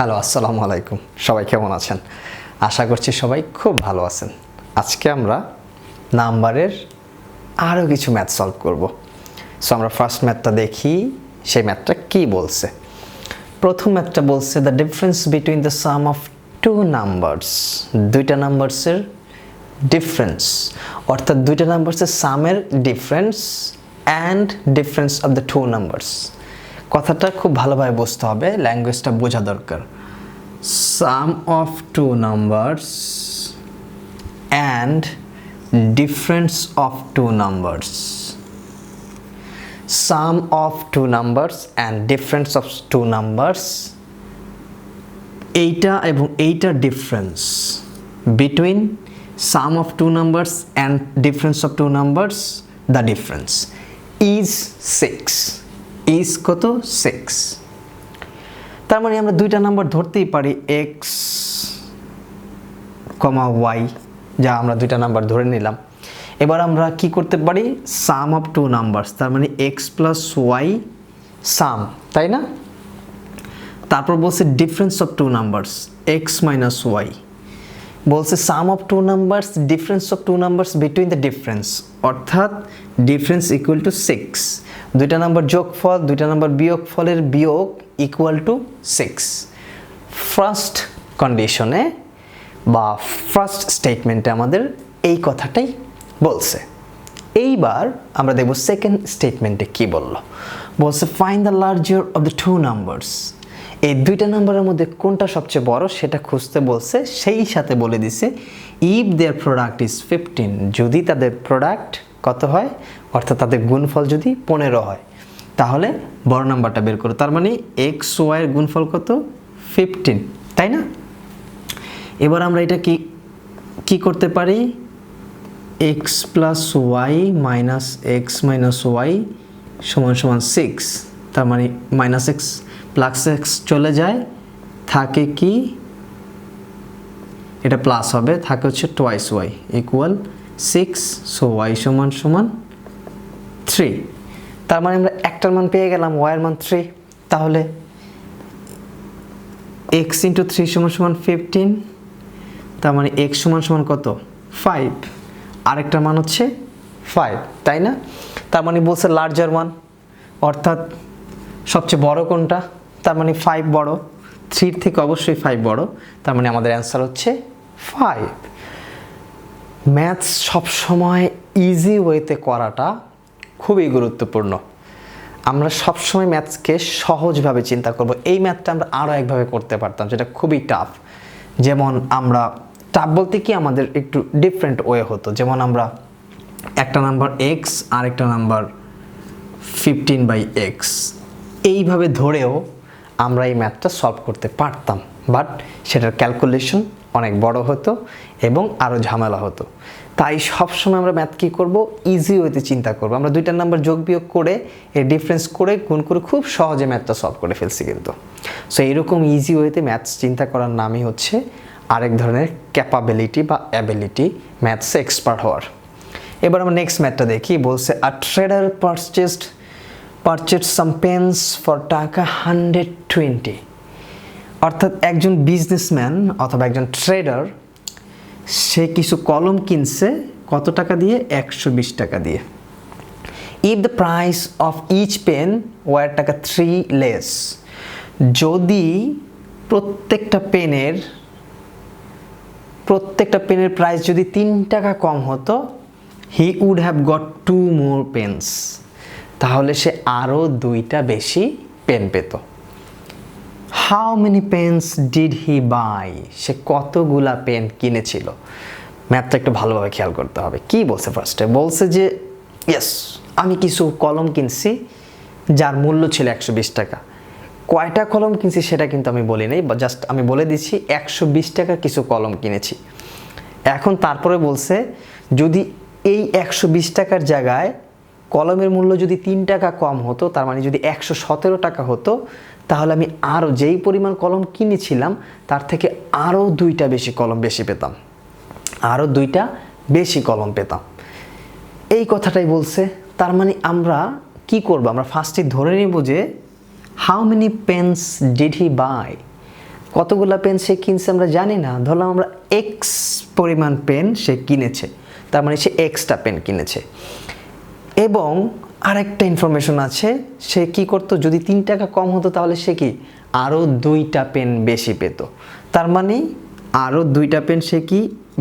Hello, আসসালামু আলাইকুম। সবাই কেমন আছেন? আশা করছি সবাই খুব ভালো আছেন। আজকে আমরা নাম্বারের আরও কিছু ম্যাথ সলভ করব। সো আমরা ফার্স্ট ম্যাথটা দেখি, সেই ম্যাথটা কি বলছে। প্রথম ম্যাথটা বলছে the difference between the sum of two numbers, দুইটা নাম্বারসের ডিফারেন্স, অর্থাৎ দুইটা নাম্বারসের সামের difference and difference of the two numbers. কথাটা খুব ভালোভাবে বুঝতে হবে, ল্যাঙ্গুয়েজটা বোঝা দরকার। Sum of two numbers and difference of two numbers, sum of two numbers and difference of two numbers, এইটা এবং এইটার difference between sum of two numbers and difference of two numbers, the difference is 6। Is কত? 6। তার মানে আমরা দুইটা number ধরতেই পারি, এক্স কমা ওয়াই, যা আমরা দুইটা নাম্বার ধরে নিলাম। এবার আমরা কি করতে পারি? সাম অফ টু নাম্বারস, তার মানে এক্স প্লাস ওয়াই সাম, তাই না? তারপর বলছে difference of two numbers, X minus Y. বলছে sum of two numbers, difference of two numbers between the difference, অর্থাৎ ডিফারেন্স ইকুয়াল টু 6। দুইটা নাম্বার যোগফল, দুইটা নাম্বার বিয়োগফলের বিয়োগ ইকুয়াল টু 6। ফার্স্ট কন্ডিশনে বা ফার্স্ট স্টেটমেন্টে আমাদের এই কথাটাই বলছে। এইবার আমরা দেখব সেকেন্ড স্টেটমেন্টে কি বলল। বলছে find the larger of the two numbers, এই দুইটা নাম্বারের মধ্যে কোনটা সবচেয়ে বড় সেটা খুঁজতে বলছে। সেই সাথে বলে দিছে ইফ দেয়ার প্রোডাক্ট ইজ 15, যদি তাদের প্রোডাক্ট কত হয়, অর্থাৎ তাদের গুণফল যদি 15 হয়, তাহলে বড় নাম্বারটা বের করো। তার মানে এক্স ওয়াই এর গুণফল কত? 15, তাই না? এবার আমরা এটা কি করতে পারি? X plus y minus x minus y সমান সমান 6। তার মানে মাইনাস এক্স প্লাস এক্স চলে যায়, থাকে কি? এটা প্লাস হবে, থাকে হচ্ছে twice y equal 6। So y সমান সমান 3। তার মানে আমরা একটার মান পেয়ে গেলাম, ওয়াইয়ের মান 3। তাহলে x ইন্টু 3 সমান সমান 15। তার মানে x সমান সমান কত? 5। আরেকটার মান হচ্ছে 5, তাই না? তার মানে বলছে লার্জার ওয়ান, অর্থাৎ সবচেয়ে বড় কোনটা? তার মানে 5 বড়, 3 থেকে অবশ্যই 5 বড়। তার মানে আমাদের অ্যান্সার হচ্ছে 5। ম্যাথস সবসময় ইজি ওয়েতে করাটা খুবই গুরুত্বপূর্ণ। আমরা সবসময় ম্যাথসকে সহজভাবে চিন্তা করব। এই ম্যাথটা আমরা আরও একভাবে করতে পারতাম, যেটা খুবই টাফ। যেমন আমরা টাফ বলতে কি, আমাদের একটু ডিফারেন্ট ওয়ে হতো। যেমন আমরা একটা নাম্বার এক্স আর একটা নাম্বার 15/x, এইভাবে ধরেও আমরা এই ম্যাথটা সলভ করতে পারতাম, বাট সেটার ক্যালকুলেশন অনেক বড় হতো এবং আরও ঝামেলা হতো। তাই সবসময় আমরা ম্যাথ কী করব? ইজি ওয়েতে চিন্তা করব। আমরা দুইটা নাম্বার যোগ বিয়োগ করে এর ডিফারেন্স করে গুণ করে খুব সহজে ম্যাথটা সলভ করে ফেলছি কিন্তু। সো এইরকম ইজি ওয়েতে ম্যাথস চিন্তা করার নামই হচ্ছে আরেক ধরনের ক্যাপাবিলিটি বা অ্যাবিলিটি, ম্যাথসে এক্সপার্ট হওয়ার। এবার আমরা নেক্সট ম্যাথটা দেখি। বলছে a trader purchased some pens for taka 120, অর্থাৎ একজন বিজনেসম্যান অথবা একজন ট্রেডার, সে কিছু কলম কিনছে কত টাকা দিয়ে? 120 টাকা দিয়ে। If the price of each pen were taka 3 less, যদি প্রত্যেকটা পেনের প্রাইস যদি 3 টাকা কম হতো, he would have got 2 more pens, তাহলে সে আরও 2টা বেশি পেন পেত। How many pens did he buy, সে কতগুলা পেন কিনেছিল? ম্যাথটা একটু ভালোভাবে খেয়াল করতে হবে। কি বলছে ফার্স্টে? বলছে যে ইয়েস, আমি কিছু কলম কিনছি যার মূল্য ছিল 120 টাকা। কয়টা কলম কিনছি সেটা কিন্তু আমি বলি নাই, বা জাস্ট আমি বলে দিচ্ছি 120 টাকার কিছু কলম কিনেছি। এখন তারপরে বলছে যদি এই 120 টাকার জায়গায় কলমের মূল্য যদি 3 টাকা কম হতো, তার মানে যদি 117 টাকা হতো, তাহলে আমি আরও যেই পরিমাণ কলম কিনেছিলাম তার থেকে আরও 2টা বেশি কলম বেশি পেতাম, আরও 2টা বেশি কলম পেতাম। এই কথাটাই বলছে। তার মানে আমরা কি করব? আমরা ফার্স্টে ধরে নেব যে how many pens did he buy, কতগুলা পেন সে কিনছে আমরা জানি না, ধরলাম আমরা এক্স পরিমাণ পেন সে কিনেছে, তার মানে সে এক্সটা পেন কিনেছে। এবং আরেকটা ইনফরমেশন আছে, সে কি করতো, যদি 3 টাকা কম হতো তাহলে সে কি আরও 2টা পেন বেশি পেত। তার মানে আরও 2টা পেন সে কি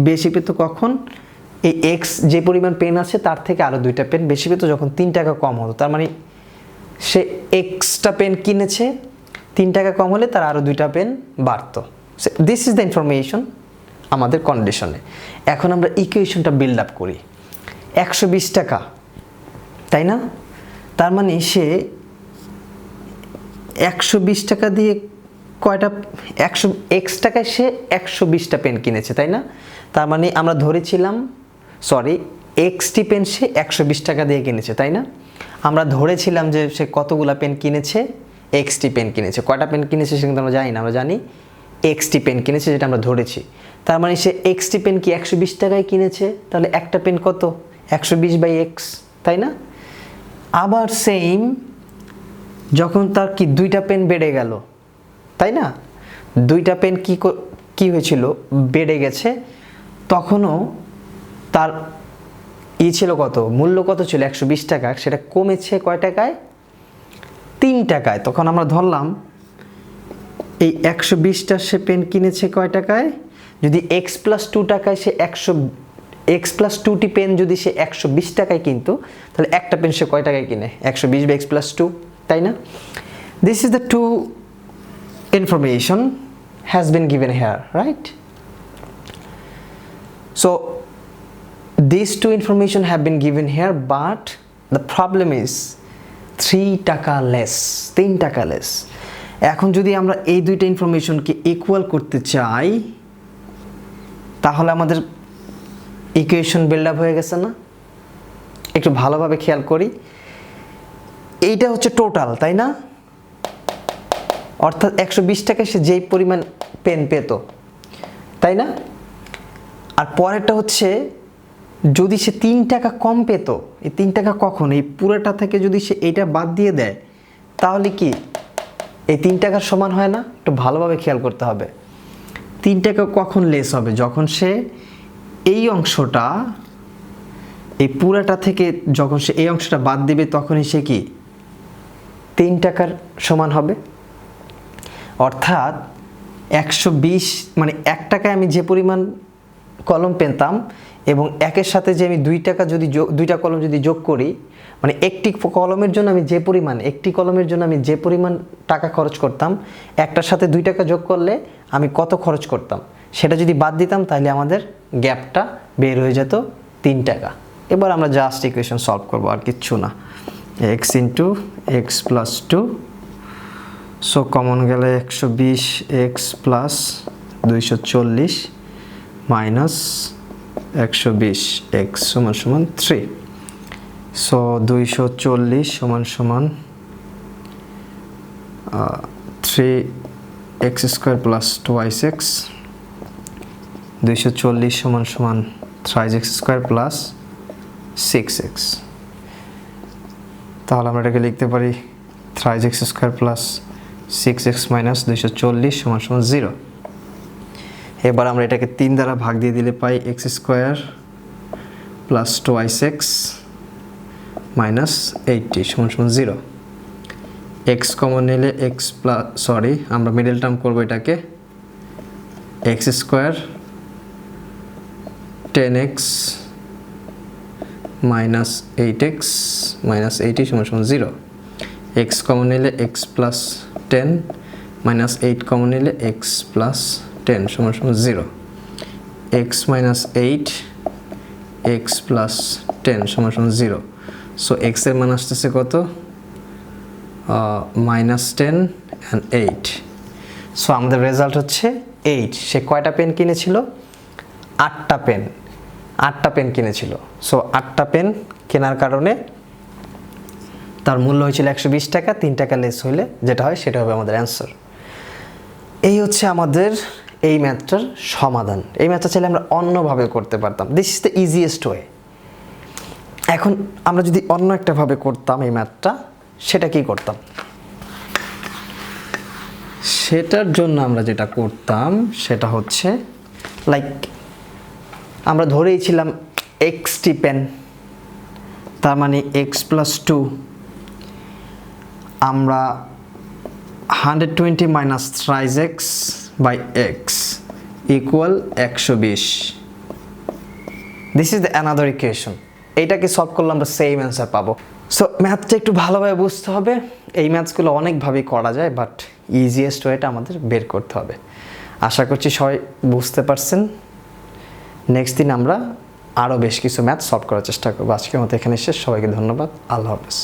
বেশি পেত কখন, এই এক্স যে পরিমাণ পেন আছে তার থেকে আরও 2টা পেন বেশি পেত যখন 3 টাকা কম হতো। তার মানে সে এক্সটা পেন কিনেছে, 3 টাকা কম হলে তার আরও 2টা পেন বাড়তো। দিস ইজ দ্য ইনফরমেশন আমাদের কন্ডিশনে। এখন আমরা ইকুয়েশনটা বিল্ড আপ করি। 120 টাকা, তাই না? তার মানে সে 120 টাকা দিয়ে কয়টা, 100 এক্স টাকায় সে 120টা পেন কিনেছে, তাই না? তার মানে আমরা ধরেছিলাম, সরি, এক্সটি পেন সে 120 টাকা দিয়ে কিনেছে, তাই না? আমরা ধরেছিলাম যে সে কতগুলা পেন কিনেছে, এক্সটি পেন কিনেছে। কয়টা পেন কিনেছে সে কিন্তু আমরা জানি না, আমরা জানি এক্সটি পেন কিনেছে, যেটা আমরা ধরেছি। তার মানে সে এক্সটি পেন কি 120 টাকায় কিনেছে, তাহলে একটা পেন কত, 120/x, তাই না? আবার সেম, যখন তার কি 2টা পেন বেড়ে গেল, তাই না? 2টা পেন কি হয়েছিল, বেড়ে গেছে, তখনও তার ছিল কত, মূল্য কত ছিল 120 টাকা, সেটা কমেছে কয় টাকায়, 3 টাকায়। তখন আমরা ধরলাম এই 120টা সে পেন কিনেছে কয় টাকায়, যদি x+2 টাকায় সে x+2টি পেন যদি সে 120 টাকায় কিনতো, তাহলে একটা পেন সে কয় টাকায় কিনে, 120/x+2, তাই না? This is the two information has been given here, right? So these two information have been given here, but the problem is 3 টাকা less, 3 টাকা less. এখন যদি আমরা এই দুইটা ইনফরমেশনকে ইকুয়াল করতে চাই, তাহলে আমাদের ইকুয়েশন বিল্ড আপ হয়ে গেছে না? একটু ভালোভাবে খেয়াল করি, এইটা হচ্ছে টোটাল, তাই না? অর্থাৎ 120 টাকায় সে যেই পরিমাণ পেন পেত, তাই না? আর পরেরটা হচ্ছে যদি সে 3 টাকা কম পেত, এই 3 টাকা কখন, এই পুরোটা থেকে যদি সে এইটা বাদ দিয়ে দেয়, তাহলে কি এই 3 টাকার সমান হয় না? একটু ভালোভাবে খেয়াল করতে হবে। 3 টাকা কখন লেস হবে, যখন সে এই অংশটা, এই পুরাটা থেকে যখন সে এই অংশটা বাদ দিবে, তখনই সে কি 3 টাকার সমান হবে। অর্থাৎ 120 মানে 1 টাকায় আমি যে পরিমাণ কলম পেতাম এবং 1-এর সাথে যে আমি 2 টাকা যদি 2টা কলম যদি যোগ করি, মানে একটি কলমের জন্য আমি যে পরিমাণ, একটি কলমের জন্য আমি যে পরিমাণ টাকা খরচ করতাম, একটার সাথে 2 টাকা যোগ করলে আমি কত খরচ করতাম সেটা যদি বাদ দিতাম, তাহলে আমাদের গ্যাপটা বের হয়ে যেত 3 টাকা। এবার আমরা জাস্ট ইকুয়েশন সলভ করব, আর কিচ্ছু না। x × x+2, সো কমন গেলে 120x + 240 minus 120x = 3। So 240 = 3x² + 2x, 240 = 3x² + 6x। তাহলে আমরা এটাকে লিখতে পারি 3x² + 6x - 240 = 0। এবার আমরা এটাকে 3 দ্বারা ভাগ দিয়ে দিলে পাই x² + 2x - 80 = 0। x কমন নিলে আমরা মিডল টার্ম করবো এটাকে, x² 10x - 8x - 80 = 0। x common নিলে x + 10 - 8 কমন নিলে x + 10 = 0। x - 8 x + 10 = 0। So x এর মান আসতেছে কত, -10 and 8। সো আমাদের রেজাল্ট হচ্ছে 8। সে কয়টা পেন কিনেছিল, 8টা পেন কিনেছিল। সো 8টা পেন কেনার কারণে তার মূল্য হয়েছিল 120 টাকা। 3 টাকা লেস হইলে যেটা হয় সেটা হবে আমাদের অ্যান্সার। এই হচ্ছে আমাদের এই ম্যাথটার সমাধান। এই ম্যাথটা চাইলে আমরা অন্যভাবে করতে পারতাম, this is the easiest way. এখন আমরা যদি অন্য একটা ভাবে করতাম এই ম্যাথটা, সেটা কি করতাম, সেটার জন্য আমরা যেটা করতাম সেটা হচ্ছে লাইক আমরা ধরেইছিলাম এক্স টিপেন, তার মানে এক্স প্লাস 2, আমরা 120 minus thrice x by x equal 120। This is the another equation. এইটাকে সলভ করলে আমরা সেম অ্যান্সার পাবো। সো ম্যাথটা একটু ভালোভাবে বুঝতে হবে। এই ম্যাথসগুলো অনেকভাবেই করা যায়, বাট ইজিয়েস্ট ওয়েটা আমাদের বের করতে হবে। আশা করছি সবাই বুঝতে পারছেন। নেক্সট দিন আমরা আরও বেশ কিছু ম্যাথ সলভ করার চেষ্টা করবো। আজকের মতো এখানে শেষ। সবাইকে ধন্যবাদ। আল্লাহ হাফেজ।